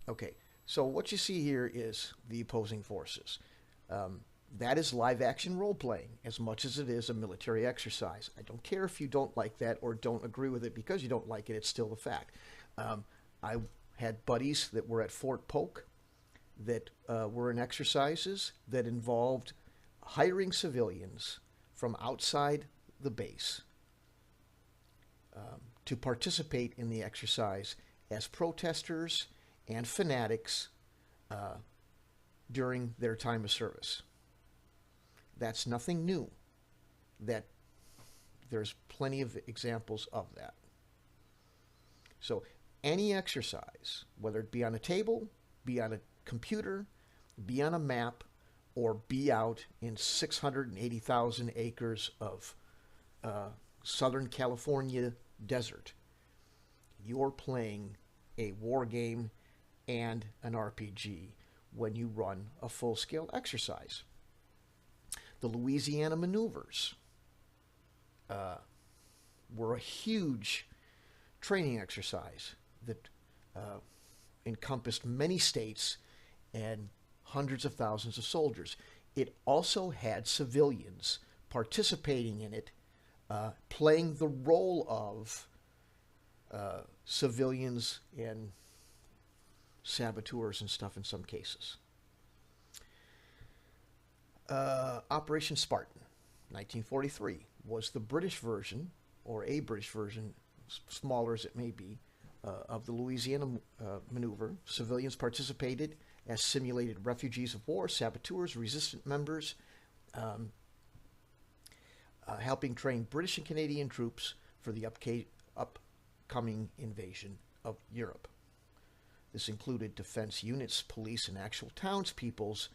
Okay, so what you see here is the opposing forces. That is live action role playing as much as it is a military exercise. I don't care if you don't like that or don't agree with it because you don't like it, it's still the fact. I had buddies that were at Fort Polk that were in exercises that involved hiring civilians from outside the base to participate in the exercise as protesters and fanatics during their time of service. That's nothing new. That there's plenty of examples of that. So any exercise, whether it be on a table, be on a computer, be on a map, or be out in 680,000 acres of Southern California desert, you're playing a war game and an RPG when you run a full-scale exercise. The Louisiana Maneuvers were a huge training exercise that encompassed many states and hundreds of thousands of soldiers. It also had civilians participating in it, playing the role of civilians and saboteurs and stuff in some cases. Operation Spartan, 1943, was the British version, or a British version, smaller as it may be, of the Louisiana maneuver. Civilians participated as simulated refugees of war, saboteurs, resistant members, helping train British and Canadian troops for the upcoming invasion of Europe. This included defense units, police, and actual townspeoples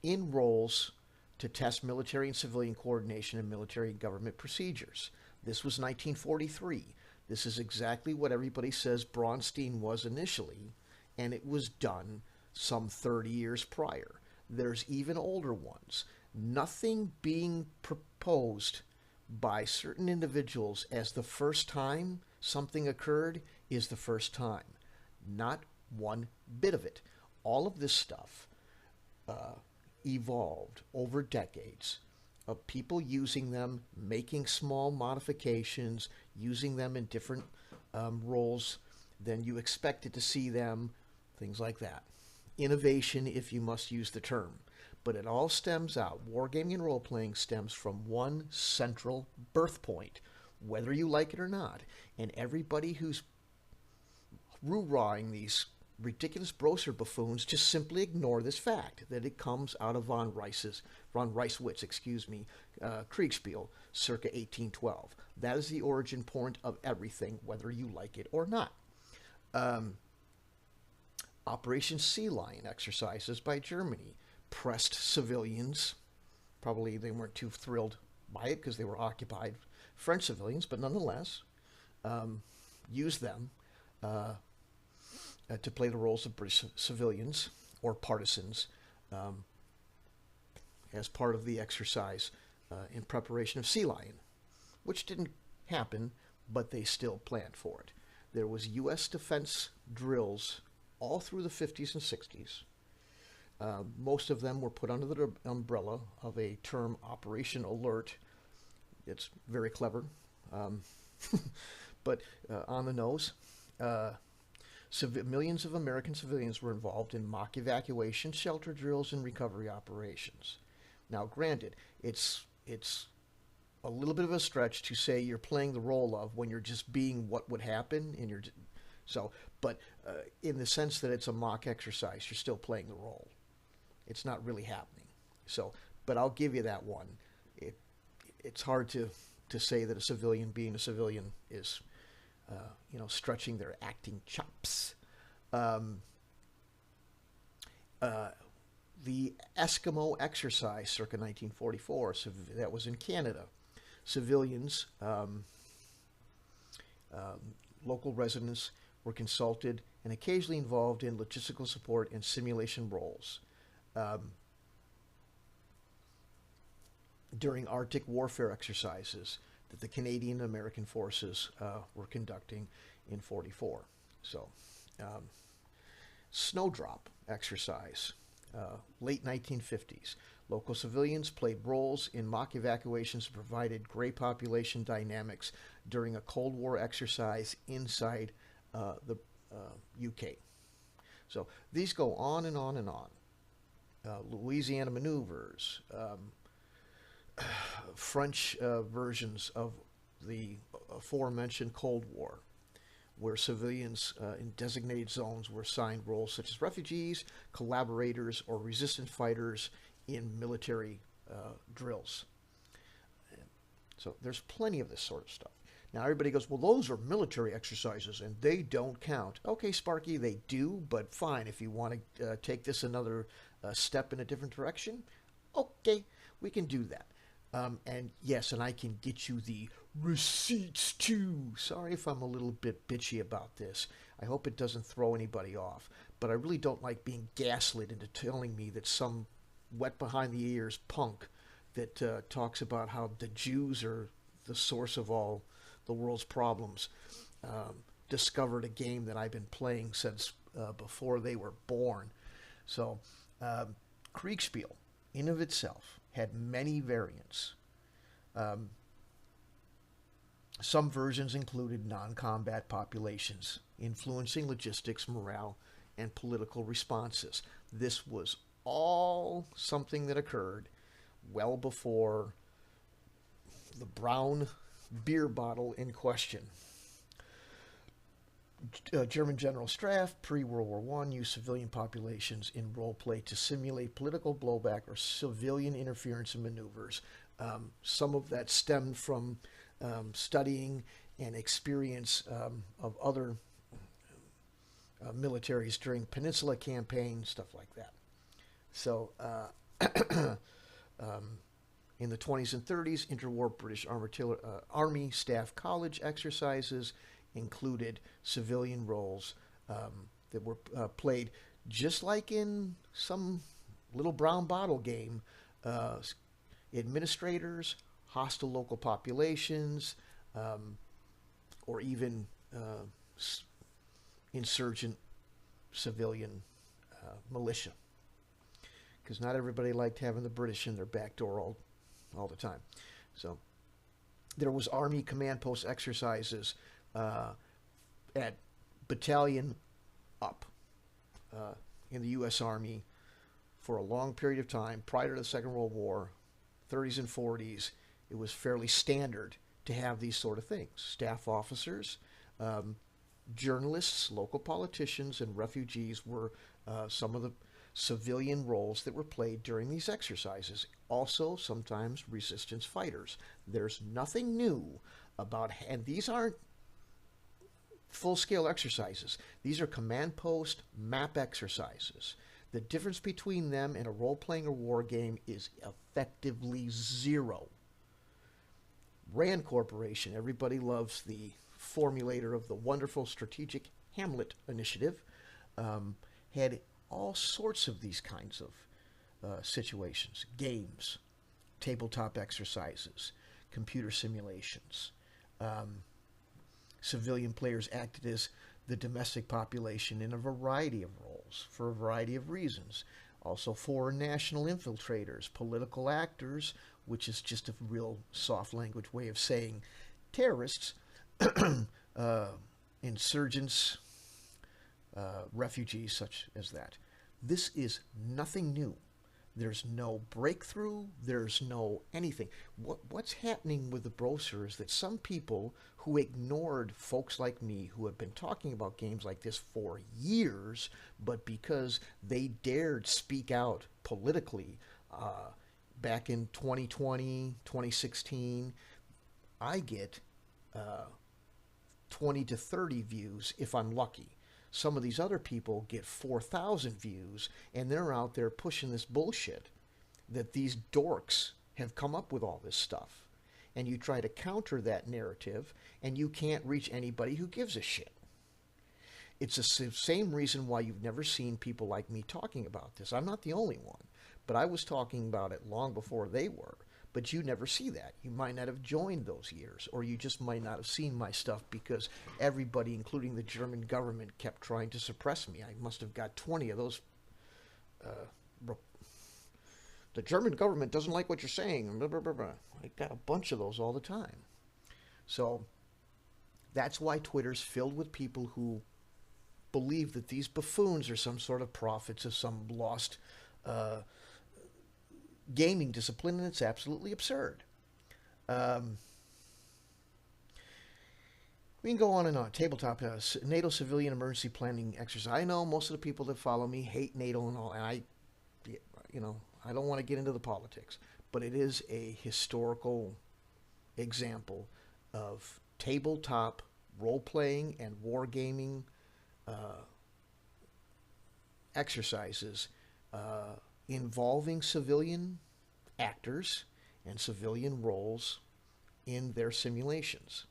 in roles to test military and civilian coordination and military and government procedures. This was 1943. This is exactly what everybody says Braunstein was initially, and it was done some 30 years prior. There's even older ones. Nothing being proposed by certain individuals as the first time something occurred is the first time. Not one bit of it. All of this stuff evolved over decades of people using them, making small modifications, using them in different roles than you expected to see them, things like that. Innovation, if you must use the term. But it all stems out, wargaming and role-playing stems from one central birth point, whether you like it or not. And everybody who's roo-rahing these ridiculous brochure buffoons just simply ignore this fact that it comes out of von Weiss's Kriegsspiel, circa 1812. That is the origin point of everything, whether you like it or not. Operation Sea Lion exercises by Germany pressed civilians. Probably they weren't too thrilled by it because they were occupied French civilians, but nonetheless used them to play the roles of British civilians or partisans as part of the exercise in preparation of Sea Lion, which didn't happen, but they still planned for it. There was U.S. defense drills all through the 50s and 60s. Most of them were put under the umbrella of a term, Operation Alert. It's very clever, but on the nose. Millions of American civilians were involved in mock evacuation, shelter drills, and recovery operations. Now, granted, it's a little bit of a stretch to say you're playing the role of when you're just being what would happen, and but in the sense that it's a mock exercise, you're still playing the role. It's not really happening. So, but I'll give you that one. It's hard to say that a civilian being a civilian is stretching their acting chops. The Eskimo exercise, circa 1944, so that was in Canada. Civilians, local residents were consulted and occasionally involved in logistical support and simulation roles. During Arctic warfare exercises that the Canadian American forces were conducting in 44. So Snowdrop exercise, late 1950s. Local civilians played roles in mock evacuations and provided gray population dynamics during a Cold War exercise inside the UK. So these go on and on and on. Louisiana Maneuvers, French versions of the aforementioned Cold War, where civilians in designated zones were assigned roles such as refugees, collaborators, or resistance fighters in military drills. So there's plenty of this sort of stuff. Now everybody goes, well, those are military exercises and they don't count. Okay, Sparky, they do, but fine. If you want to take this another step in a different direction, okay, we can do that. And yes, and I can get you the receipts too. Sorry if I'm a little bit bitchy about this. I hope it doesn't throw anybody off. But I really don't like being gaslit into telling me that some wet behind the ears punk that talks about how the Jews are the source of all the world's problems discovered a game that I've been playing since before they were born. So Kriegsspiel in of itself had many variants. Some versions included non-combat populations, influencing logistics, morale, and political responses. This was all something that occurred well before the brown beer bottle in question. German General Straff, pre-World War I, used civilian populations in role-play to simulate political blowback or civilian interference in maneuvers. Some of that stemmed from studying and experience of other militaries during Peninsula Campaign, stuff like that. So in the 20s and 30s, interwar British Army Staff College exercises included civilian roles that were played just like in some little brown bottle game. Administrators, hostile local populations, or even insurgent civilian militia. Because not everybody liked having the British in their back door all the time. So there was Army command post exercises at battalion up in the U.S. Army for a long period of time prior to the Second World War, 30s and 40s. It was fairly standard to have these sort of things. Staff officers, journalists, local politicians, and refugees were some of the civilian roles that were played during these exercises. Also, sometimes resistance fighters. There's nothing new about, and these aren't full-scale exercises. These are command post map exercises. The difference between them and a role-playing or war game is effectively zero. Rand Corporation, everybody loves the formulator of the wonderful strategic Hamlet initiative, had all sorts of these kinds of situations, games, tabletop exercises, computer simulations. Civilian players acted as the domestic population in a variety of roles for a variety of reasons. Also foreign national infiltrators, political actors, which is just a real soft language way of saying terrorists, insurgents, refugees, such as that. This is nothing new. There's no breakthrough. There's no anything. What's happening with the brochure is that some people who ignored folks like me who have been talking about games like this for years, but because they dared speak out politically back in 2020, 2016, I get 20 to 30 views if I'm lucky. Some of these other people get 4,000 views, and they're out there pushing this bullshit that these dorks have come up with all this stuff. And you try to counter that narrative, and you can't reach anybody who gives a shit. It's the same reason why you've never seen people like me talking about this. I'm not the only one, but I was talking about it long before they were. But you never see that. You might not have joined those years, or you just might not have seen my stuff because everybody, including the German government, kept trying to suppress me. I must have got 20 of those. The German government doesn't like what you're saying. Blah, blah, blah, blah. I got a bunch of those all the time. So that's why Twitter's filled with people who believe that these buffoons are some sort of prophets of some lost gaming discipline, and it's absolutely absurd. We can go on and on. Tabletop, NATO civilian emergency planning exercise. I know most of the people that follow me hate NATO and all, and I don't want to get into the politics, but it is a historical example of tabletop role-playing and wargaming exercises involving civilian actors and civilian roles in their simulations.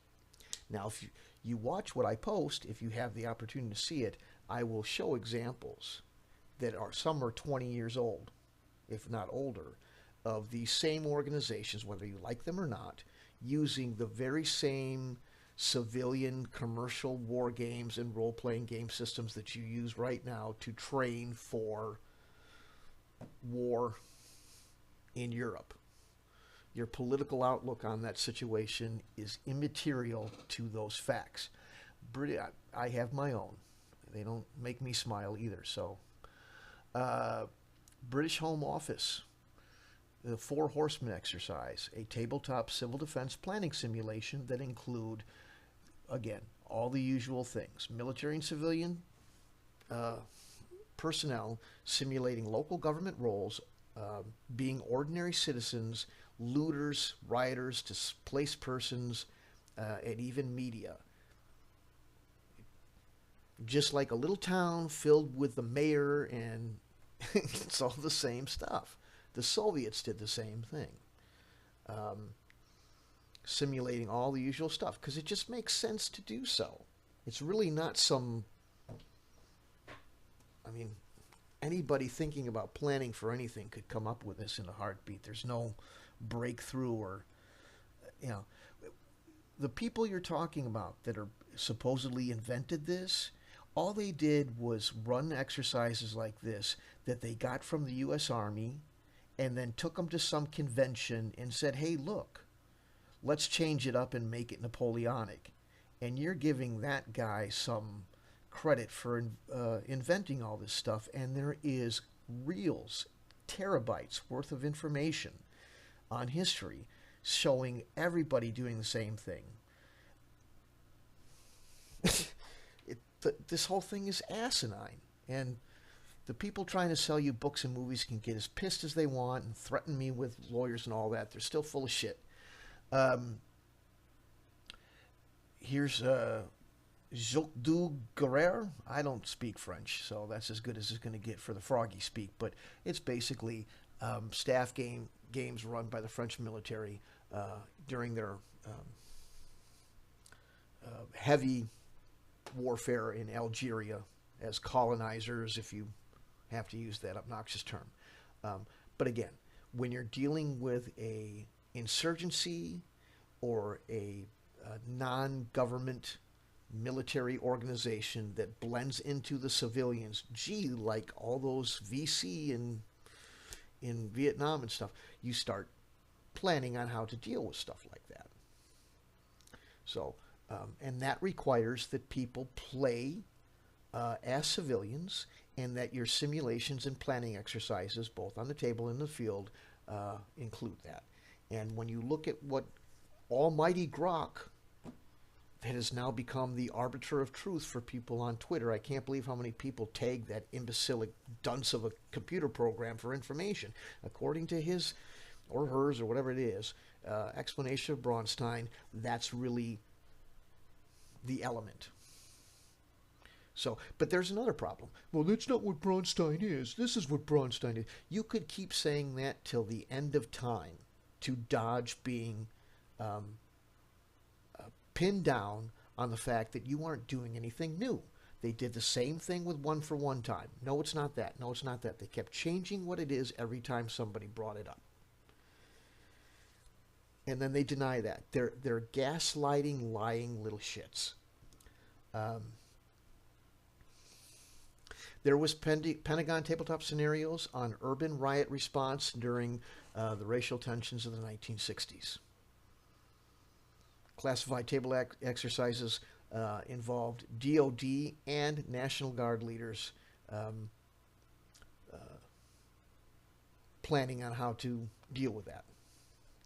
Now, if you watch what I post, if you have the opportunity to see it, I will show examples that are, some are 20 years old, if not older, of these same organizations, whether you like them or not, using the very same civilian commercial war games and role-playing game systems that you use right now to train for war in Europe. Your political outlook on that situation is immaterial to those facts. I have my own. They don't make me smile either. So, British Home Office, the Four Horsemen exercise, a tabletop civil defense planning simulation that include, again, all the usual things. Military and civilian personnel simulating local government roles, being ordinary citizens, looters, rioters, displaced persons, and even media. Just like a little town filled with the mayor, and it's all the same stuff. The Soviets did the same thing. Simulating all the usual stuff, because it just makes sense to do so. It's really not some... I mean, anybody thinking about planning for anything could come up with this in a heartbeat. There's no breakthrough or, the people you're talking about that are supposedly invented this, all they did was run exercises like this that they got from the U.S. Army and then took them to some convention and said, hey, look, let's change it up and make it Napoleonic. And you're giving that guy some credit for inventing all this stuff, and there is reels, terabytes worth of information on history showing everybody doing the same thing. This whole thing is asinine, and the people trying to sell you books and movies can get as pissed as they want and threaten me with lawyers and all that. They're still full of shit. Here's Joc du Guerre. I don't speak French, so that's as good as it's going to get for the froggy speak, but it's basically staff games run by the French military during their heavy warfare in Algeria as colonizers, if you have to use that obnoxious term. But again, when you're dealing with a insurgency or a non-government military organization that blends into the civilians, like all those VC in Vietnam and stuff, you start planning on how to deal with stuff like that. So, and that requires that people play as civilians, and that your simulations and planning exercises, both on the table and in the field, include that. And when you look at what almighty Grok, that has now become the arbiter of truth for people on Twitter. I can't believe how many people tag that imbecilic dunce of a computer program for information. According to his or hers or whatever it is, explanation of Braunstein, that's really the element. So, but there's another problem. Well, that's not what Braunstein is. This is what Braunstein is. You could keep saying that till the end of time to dodge being pinned down on the fact that you aren't doing anything new. They did the same thing with One for One time. No, it's not that. No, it's not that. They kept changing what it is every time somebody brought it up. And then they deny that. They're gaslighting, lying little shits. Um, there was Pentagon tabletop scenarios on urban riot response during the racial tensions of the 1960s. Classified table exercises involved DoD and National Guard leaders planning on how to deal with that.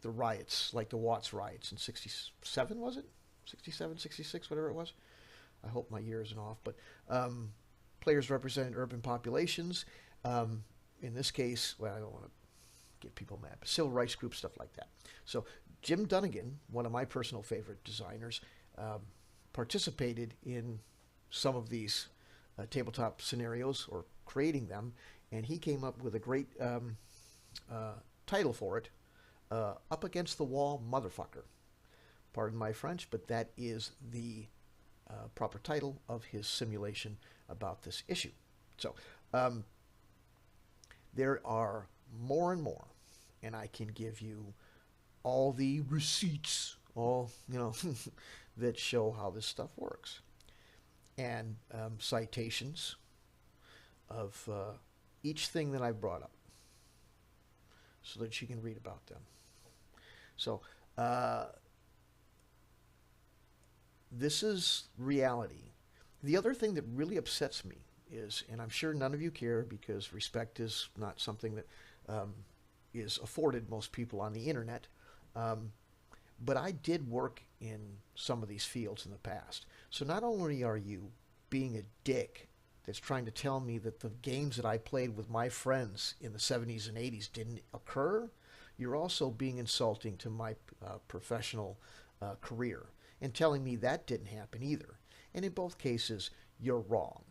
The riots, like the Watts riots in 67, was it? 67, 66, whatever it was. I hope my year isn't off. But players represented urban populations. In this case, well, I don't want to get people mad, but civil rights groups, stuff like that. So Jim Dunnigan, one of my personal favorite designers, participated in some of these tabletop scenarios or creating them, and he came up with a great title for it, Up Against the Wall Motherfucker. Pardon my French, but that is the proper title of his simulation about this issue. So there are more and more, and I can give you all the receipts, all, that show how this stuff works, and citations of each thing that I brought up, so that you can read about them. So this is reality. The other thing that really upsets me is, and I'm sure none of you care because respect is not something that is afforded most people on the internet, but I did work in some of these fields in the past. So not only are you being a dick that's trying to tell me that the games that I played with my friends in the 70s and 80s didn't occur, you're also being insulting to my professional career and telling me that didn't happen either. And in both cases, you're wrong.